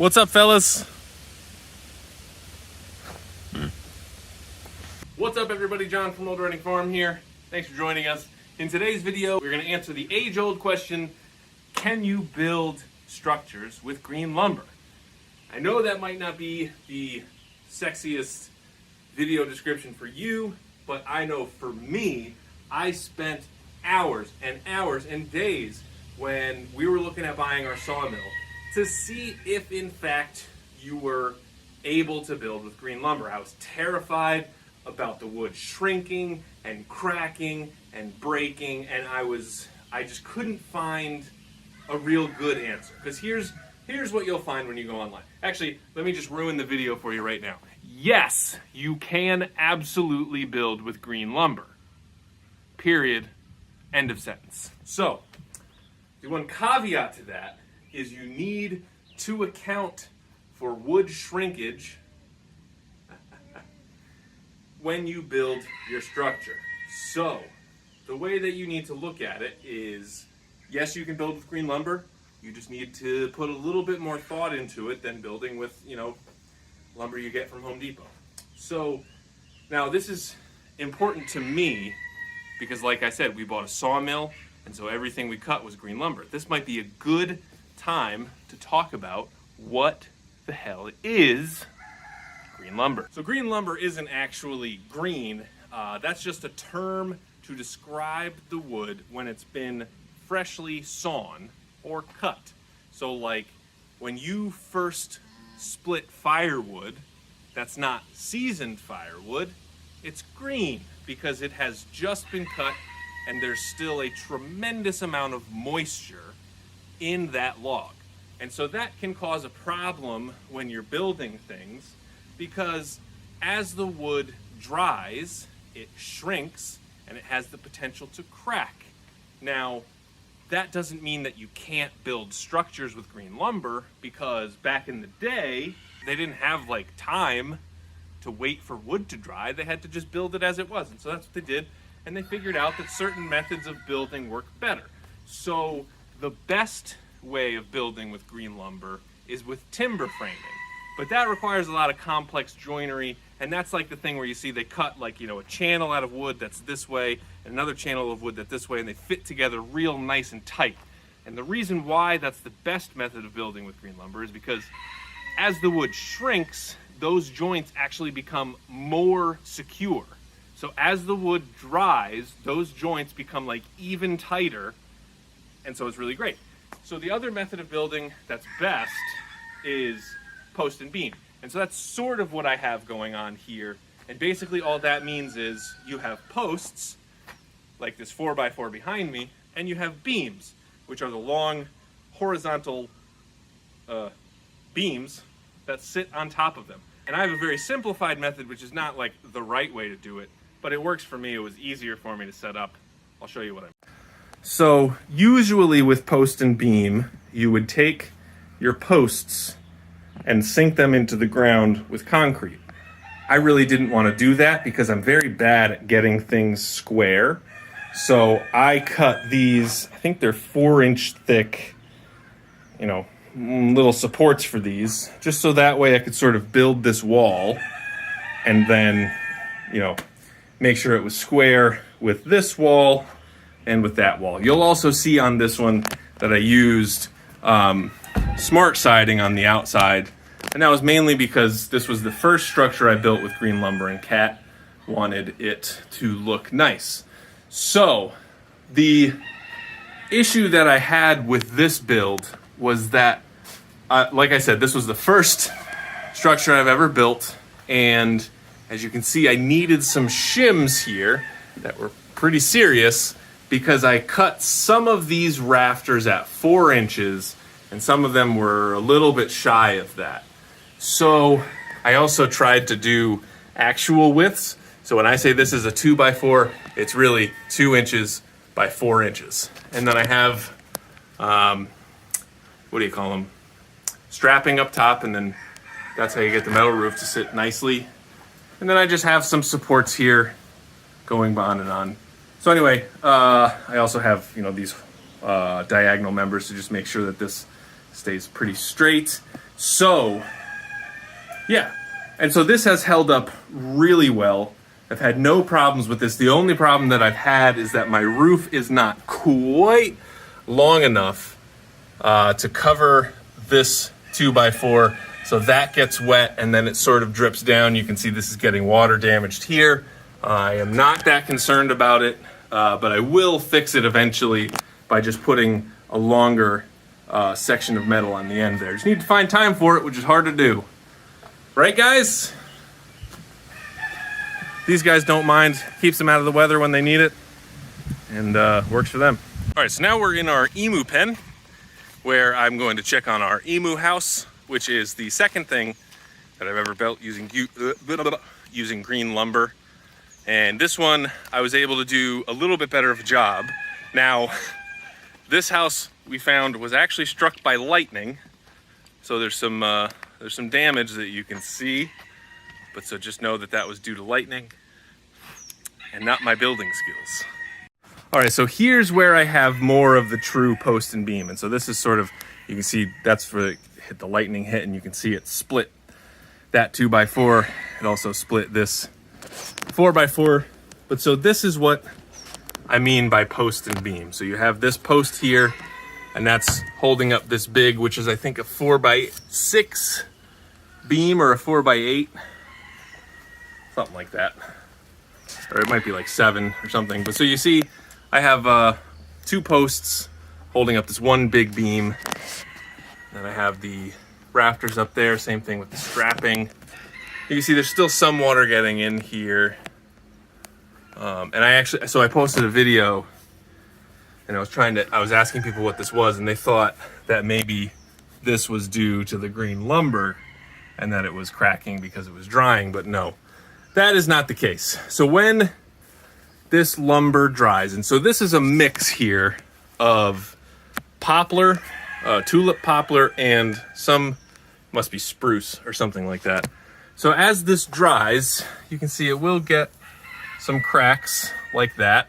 What's up, fellas? What's up, everybody? John from Old Reading Farm here. Thanks for joining us. In today's video, we're going to answer the age-old question, can you build structures with green lumber? I know that might not be the sexiest video description for you, but I know for me, I spent hours and hours and days when we were looking at buying our sawmill to see if, in fact, you were able to build with green lumber. I was terrified about the wood shrinking and cracking and breaking, and I just couldn't find a real good answer. Because here's what you'll find when you go online. Actually, let me just ruin the video for you right now. Yes, you can absolutely build with green lumber. Period. End of sentence. So, the one caveat to that is you need to account for wood shrinkage when you build your structure. So, the way that you need to look at it is, yes, you can build with green lumber. You just need to put a little bit more thought into it than building with, lumber you get from Home Depot. So, now this is important to me because, like I said, we bought a sawmill, and so everything we cut was green lumber. This might be a good time to talk about what the hell is green lumber. So green lumber isn't actually green. That's just a term to describe the wood when it's been freshly sawn or cut. So like when you first split firewood, that's not seasoned firewood, it's green because it has just been cut and there's still a tremendous amount of moisture in that log. And so that can cause a problem when you're building things because as the wood dries, it shrinks and it has the potential to crack. Now, that doesn't mean that you can't build structures with green lumber because back in the day, they didn't have time to wait for wood to dry. They had to just build it as it was. And so that's what they did. And they figured out that certain methods of building work better. So the best way of building with green lumber is with timber framing. But that requires a lot of complex joinery, and that's like the thing where you see they cut a channel out of wood that's this way, and another channel of wood that's this way, and they fit together real nice and tight. And the reason why that's the best method of building with green lumber is because as the wood shrinks, those joints actually become more secure. So as the wood dries, those joints become even tighter, and so it's really great. So the other method of building that's best is post and beam. And so that's sort of what I have going on here. And basically all that means is you have posts, like this 4x4 behind me, and you have beams, which are the long horizontal beams that sit on top of them. And I have a very simplified method, which is not the right way to do it, but it works for me. It was easier for me to set up. I'll show you what I mean. So usually with post and beam, you would take your posts and sink them into the ground with concrete. I really didn't want to do that because I'm very bad at getting things square. So I cut these, I think they're 4-inch thick, little supports for these, just so that way I could sort of build this wall and then, make sure it was square with this wall and with that wall. You'll also see on this one that I used smart siding on the outside, and that was mainly because this was the first structure I built with green lumber and Kat wanted it to look nice. So the issue that I had with this build was that, like I said, this was the first structure I've ever built, and as you can see, I needed some shims here that were pretty serious because I cut some of these rafters at 4 inches and some of them were a little bit shy of that. So I also tried to do actual widths. So when I say this is a 2x4, it's really 2 inches by 4 inches. And then I have, what do you call them? Strapping up top, and then that's how you get the metal roof to sit nicely. And then I just have some supports here going on and on. So anyway, I also have, these diagonal members to just make sure that this stays pretty straight. So, yeah. And so this has held up really well. I've had no problems with this. The only problem that I've had is that my roof is not quite long enough to cover this 2x4. So that gets wet and then it sort of drips down. You can see this is getting water damaged here. I am not that concerned about it, but I will fix it eventually by just putting a longer section of metal on the end there. Just need to find time for it, which is hard to do. Right, guys? These guys don't mind. Keeps them out of the weather when they need it, and works for them. All right, so now we're in our emu pen, where I'm going to check on our emu house, which is the second thing that I've ever built using green lumber. And this one, I was able to do a little bit better of a job. Now, this house we found was actually struck by lightning. So there's some damage that you can see, but so just know that that was due to lightning and not my building skills. All right, so here's where I have more of the true post and beam. And so this is sort of, you can see that's where the lightning hit, and you can see it split that 2x4. It also split this 4x4. But so this is what I mean by post and beam. So you have this post here, and that's holding up this big, which is I think a 4x6 beam or a 4x8, something like that. Or it might be like 7 or something. But so you see, I have 2 posts holding up this one big beam. Then I have the rafters up there, same thing with the strapping. You can see there's still some water getting in here. And I posted a video and I was asking people what this was, and they thought that maybe this was due to the green lumber and that it was cracking because it was drying, but no, that is not the case. So when this lumber dries, and so this is a mix here of poplar, tulip poplar, and some must be spruce or something like that. So as this dries, you can see it will get some cracks like that,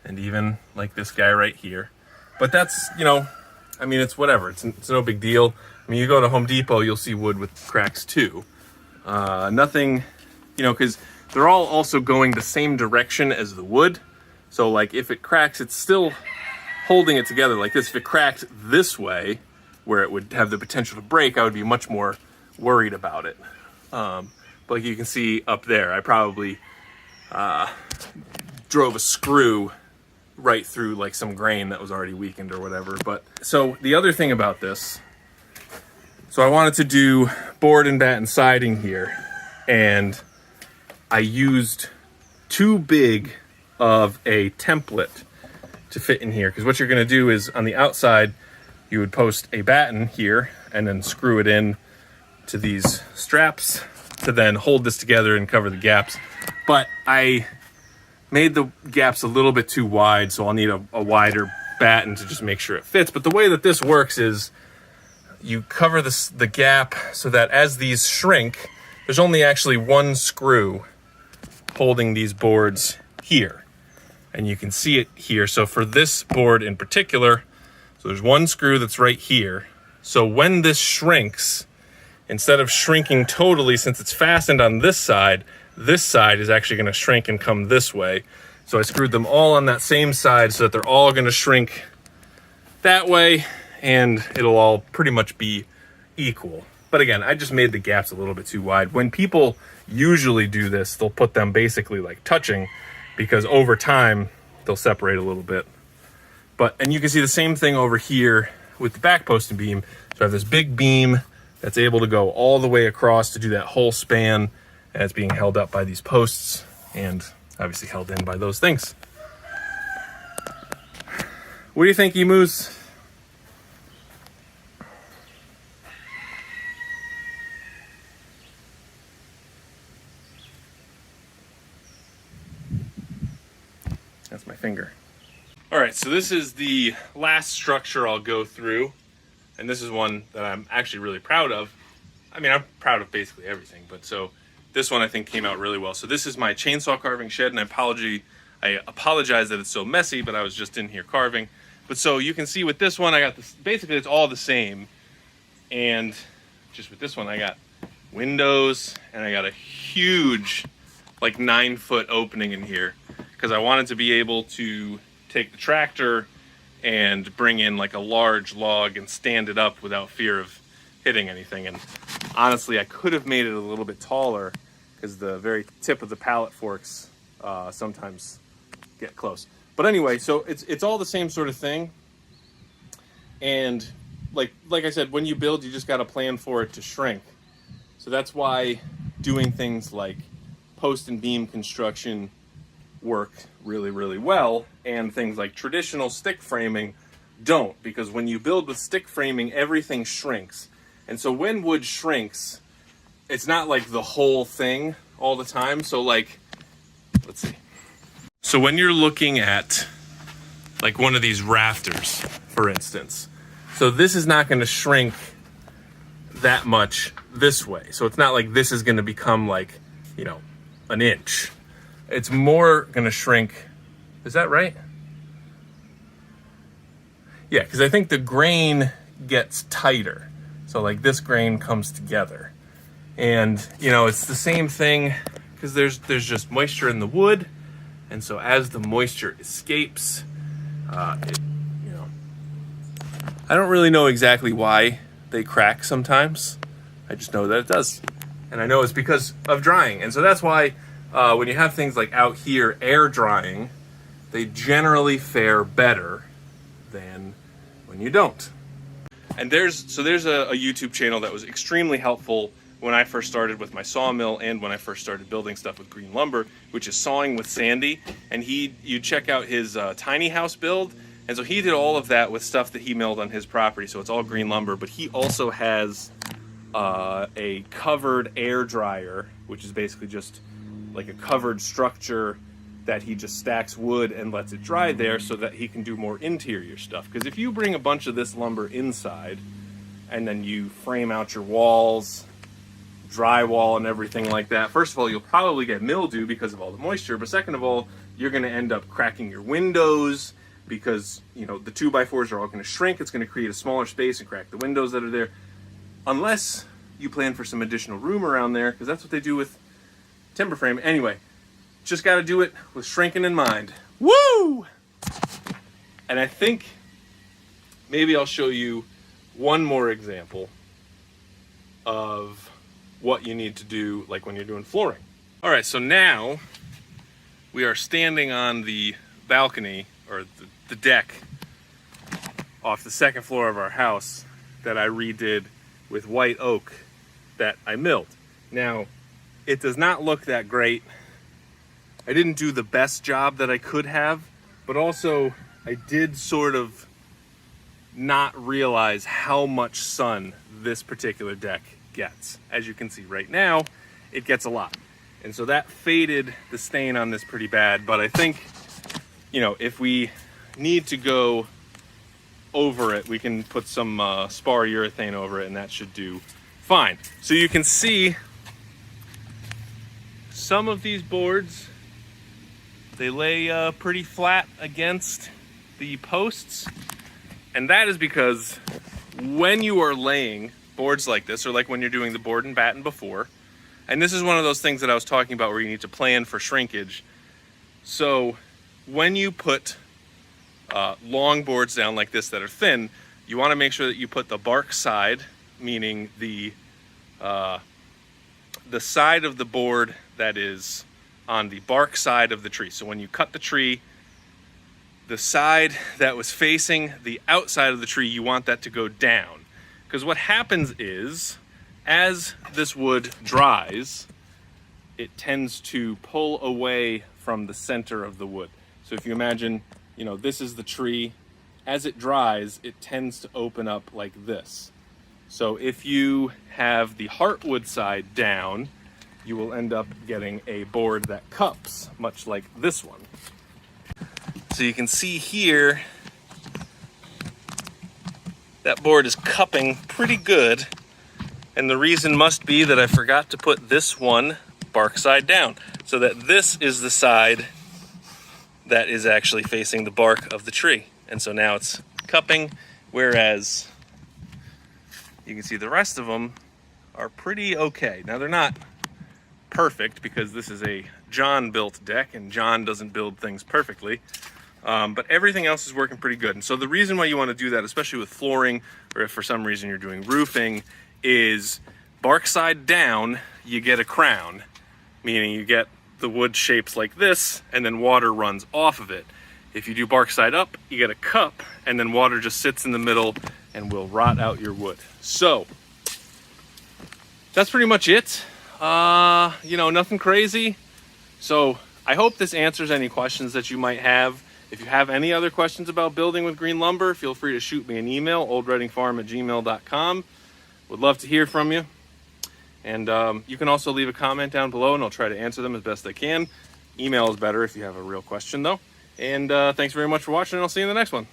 and even like this guy right here. But that's, I mean, it's whatever. It's no big deal. I mean, you go to Home Depot, you'll see wood with cracks too. Nothing, because they're all also going the same direction as the wood. So like if it cracks, it's still holding it together like this. If it cracked this way, where it would have the potential to break, I would be much more worried about it. But like you can see up there, I probably drove a screw right through like some grain that was already weakened or whatever. But so the other thing about this, so I wanted to do board and batten siding here, and I used too big of a template to fit in here, because what you're going to do is on the outside you would post a batten here and then screw it in to these straps to then hold this together and cover the gaps. But I made the gaps a little bit too wide, so I'll need a wider batten to just make sure it fits. But the way that this works is you cover the gap so that as these shrink, there's only actually one screw holding these boards here. And you can see it here. So for this board in particular, so there's one screw that's right here. So when this shrinks, instead of shrinking totally, since it's fastened on this side is actually going to shrink and come this way. So I screwed them all on that same side so that they're all going to shrink that way, and it'll all pretty much be equal. But again, I just made the gaps a little bit too wide. When people usually do this, they'll put them basically like touching, because over time they'll separate a little bit. And you can see the same thing over here with the back post and beam. So I have this big beam that's able to go all the way across to do that whole span, and it's being held up by these posts and obviously held in by those things. What do you think, emus? That's my finger. All right, so this is the last structure I'll go through, and this is one that I'm actually really proud of. I mean, I'm proud of basically everything, but so this one I think came out really well. So this is my chainsaw carving shed, and I apologize that it's so messy, but I was just in here carving. But so you can see with this one, I got this, basically it's all the same. And just with this one, I got windows and I got a huge, like 9-foot opening in here because I wanted to be able to take the tractor and bring in like a large log and stand it up without fear of hitting anything. And honestly, I could have made it a little bit taller because the very tip of the pallet forks sometimes get close. But anyway, so it's all the same sort of thing. And like I said, when you build, you just got to plan for it to shrink. So that's why doing things like post and beam construction work really, really well, and things like traditional stick framing don't, because when you build with stick framing, everything shrinks. And so when wood shrinks, it's not like the whole thing all the time. So like, let's see. So when you're looking at like one of these rafters, for instance, so this is not going to shrink that much this way. So it's not like this is going to become like, you know, an inch. It's more going to shrink. Is that right? Yeah, because I think the grain gets tighter. So like this grain comes together. And, you know, it's the same thing because there's just moisture in the wood. And so as the moisture escapes, you know, I don't really know exactly why they crack sometimes. I just know that it does. And I know it's because of drying. And so that's why when you have things like out here air drying, they generally fare better than when you don't. And there's a YouTube channel that was extremely helpful when I first started with my sawmill and when I first started building stuff with green lumber, which is Sawing with Sandy. And you check out his tiny house build. And so he did all of that with stuff that he milled on his property. So it's all green lumber, but he also has a covered air dryer, which is basically just like a covered structure that he just stacks wood and lets it dry there so that he can do more interior stuff. Because if you bring a bunch of this lumber inside and then you frame out your walls, drywall and everything like that, first of all, you'll probably get mildew because of all the moisture, but second of all, you're going to end up cracking your windows because, you know, the 2x4s are all going to shrink. It's going to create a smaller space and crack the windows that are there, unless you plan for some additional room around there, because that's what they do with timber frame. Anyway, just got to do it with shrinking in mind. Woo! And I think maybe I'll show you one more example of what you need to do, like when you're doing flooring. All right, so now we are standing on the balcony, or the deck off the second floor of our house that I redid with white oak that I milled. Now, it does not look that great. I didn't do the best job that I could have, but also I did sort of not realize how much sun this particular deck gets. As you can see right now, it gets a lot. And so that faded the stain on this pretty bad, but I think, you know, if we need to go over it, we can put some spar urethane over it and that should do fine. So you can see some of these boards, they lay pretty flat against the posts. And that is because when you are laying boards like this, or like when you're doing the board and batten before, and this is one of those things that I was talking about where you need to plan for shrinkage. So when you put long boards down like this that are thin, you want to make sure that you put the bark side, meaning the side of the board that is on the bark side of the tree. So when you cut the tree, the side that was facing the outside of the tree, you want that to go down. Because what happens is, as this wood dries, it tends to pull away from the center of the wood. So if you imagine, you know, this is the tree. As it dries, it tends to open up like this. So if you have the heartwood side down, you will end up getting a board that cups, much like this one. So you can see here, that board is cupping pretty good. And the reason must be that I forgot to put this one bark side down, so that this is the side that is actually facing the bark of the tree. And so now it's cupping, whereas you can see the rest of them are pretty okay. Now they're not perfect because this is a John built deck and John doesn't build things perfectly. But everything else is working pretty good. And so the reason why you want to do that, especially with flooring, or if for some reason you're doing roofing, is bark side down, you get a crown, meaning you get the wood shapes like this, and then water runs off of it. If you do bark side up, you get a cup, and then water just sits in the middle and will rot out your wood. So that's pretty much it. You know, nothing crazy. So I hope this answers any questions that you might have. If you have any other questions about building with green lumber, feel free to shoot me an email, oldreadingfarm@gmail.com. Would love to hear from you. And you can also leave a comment down below and I'll try to answer them as best I can. Email is better if you have a real question though. And thanks very much for watching and I'll see you in the next one.